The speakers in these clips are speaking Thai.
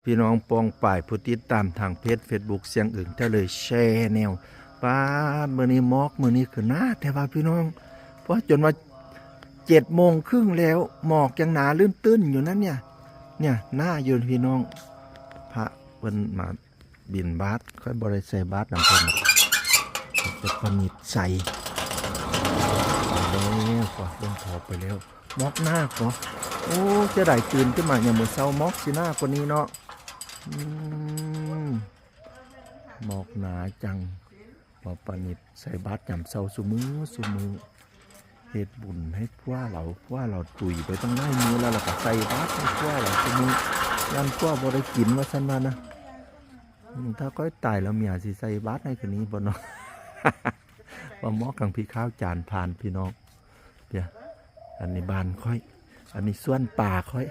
พี่น้องปองป่ายผู้ติดตามทางเพจ Facebook เสียงอึ่งได้เลยแชร์แนวป้ามื้อนี้มอกมื้อนี้คือหน้าแต่ว่าพี่น้องเพราะจนว่า7:30แล้วหมอกยังหนาลื่นตื้นอยู่นั้นเนี่ยหน้าอยู่พี่น้องพระเพิ่นมาบิณฑบาตค่อยบ่ได้ใส่บาตรนำเพิ่นจะพนิดใส่แล้วฝากลงถอไปแล้วมอกหน้าก็โอ้จะได้ตื่นขึ้นมาอย่างมื้อเช้ามอกสิหน้ากว่านี้เนาะหมอกหนาจังพอปนิดใส่บาตรยามเช้าซุมื้อเฮ็ดบุญให้พวกเราตุยไปต้องได้มือแล้วเราก็ใส่บาตรให้พวกเราซุมื้อยันพวกบ่ได้กินว่าซั่นว่านะถ้าก้อยตายแล้วเมียสิใส่บาตรให้คืนนี้บ่เนาะ ว่าหมอกังพี่ข้าวจานผ่านพี่น้องเดี๋ยวอันนี้บ้านค่อยอันนี้ส่วนป่าค่อย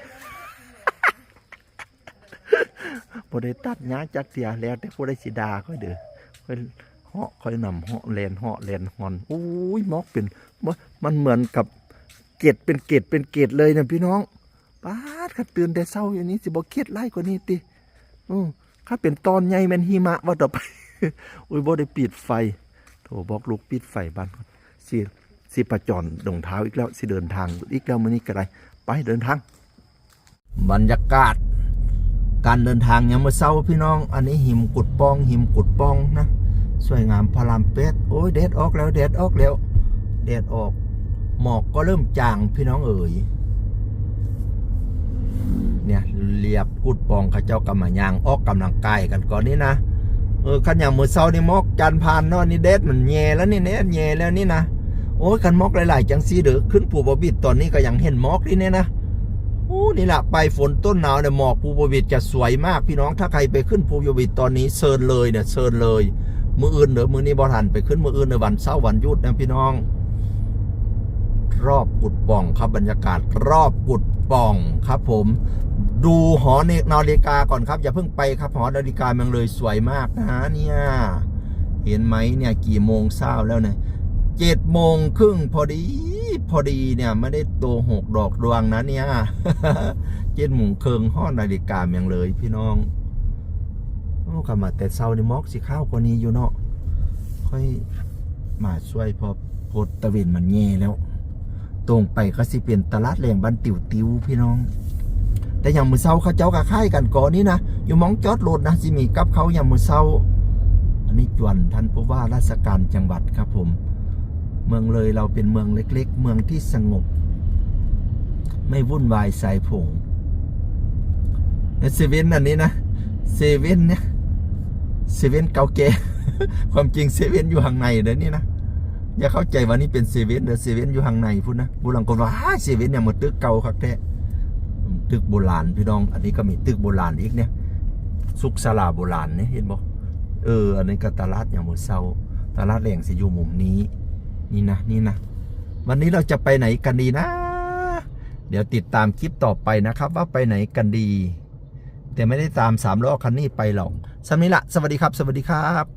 บ่ได้ตัดหญ้าจักเสียแล้วแต่บ่ได้สิดาค่อยเด้อค่อยเหาะค่อยนำเหาะแลนเหาะแลนฮอนโอ้ยหมอกเป็นมันเหมือนกับเกล็ดเป็นเกล็ดเลยนะพี่น้องป๊าดคันตื่นแต่เช้าอย่างนี้สิบ่เครียดหลายกว่านี้ติถ้าเป็นตอนใหญ่แม่นหิมะว่าต่อไป อุ้ยบ่ได้ปิดไฟโทรบอกลูกปิดไฟบ้านก่อนสิประจรดงเท้าอีกแล้วสิเดินทางอีกแล้วมื้อนี้ก็ได้ไปเดินทางบรรยากาศการเดินทางยามมื้อเช้าพี่น้องอันนี้หิมกุดปองนะสวยงามพารามเป็ดโอ้ยแดดออกแล้วแดดออกหมอกก็เริ่มจางพี่น้องเอ๋ยเนี่ยเรียบกุดปองเขาเจ้ากำมายางออกกำลังกายกันก่อนนี้นะคันอย่างมื้อเช้านี่หมอกจันผ่านเนาะนี่แดดมันแย่แล้วนี่แน่แย่แล้วนี่นะโอ้ยคันหมอกหลายๆจังซี่เด้อขึ้นภูบ่บิดตอนนี้ก็ยังเห็นหมอกนี่เนี่ยนะโอ้นี่แหละไปฝนต้นหนาวเนี่ยหมอกภูบ่บิดจะสวยมากพี่น้องถ้าใครไปขึ้นภูบ่บิดตอนนี้เชิญเลยเนี่ยเชิญเลยมื้ออื่นเด้อมื้อนี้บ่ทันไปขึ้นมื้ออื่นในวันเสาร์วันหยุดนะพี่น้องรอบกุดป่องครับบรรยากาศรอบกุดป่องครับผมดูหอนาฬิกาก่อนครับอย่าเพิ่งไปครับหอนาฬิกาเมืองเลยสวยมากนะเนี่ยเห็นไหมเนี่ยกี่โมงเช้าแล้วเนี่ย7:30พอดีเนี่ยไม่ได้โตหกดอกดวงนะเนี่ย 7:30หอนาฬิกาเมืองเลยพี่น้องโอ้กลับมาแต่เช้านี่มอกสิข้าวกว่านี้อยู่เนาะค่อยมาช่วยพอโพดตะเวนมันแย่แล้วตรงไปก็สิเป็นตลาดแหล่งบ้านติ๋วพี่น้องแต่อย่างมื้อเช้าเขาเจ้าก็ค่ายกันก่อนนี้นะอยู่มองจอดรถนะสิมีกับเขาอย่างมื้อเช้าอันนี้จวนท่านผู้ว่าราชการจังหวัดครับผมเมืองเลยเราเป็นเมืองเล็กๆเมืองที่สงบไม่วุ่นวายสายผงเซเว่นอันนี้นะเซเว่นเนี่ยเซเว่นเก่าแก่ ความจริงเซเว่นอยู่ข้างในเด้อนี่นะอย่าเข้าใจว่านี่เป็นเซเว่นเด้อเซเว่นอยู่ข้างในพุ่นนะบุรังก็ว่าเซเว่นเนี่ยมันตึกเก่าคักแท้ตึกโบราณพี่น้องอันนี้ก็มีตึกโบราณอีกเนี่ยสุขศาลาโบราณเนี่ยเห็นบ่อันนี้ก็ตลาดอย่างมื้อเช้าตลาดแหล่งสิอยู่มุมนี้นี่นะวันนี้เราจะไปไหนกันดีนะเดี๋ยวติดตามคลิปต่อไปนะครับว่าไปไหนกันดีแต่ไม่ได้ตาม3 ล้อคันนี้ไปหรอกสำนี้ละสวัสดีครับ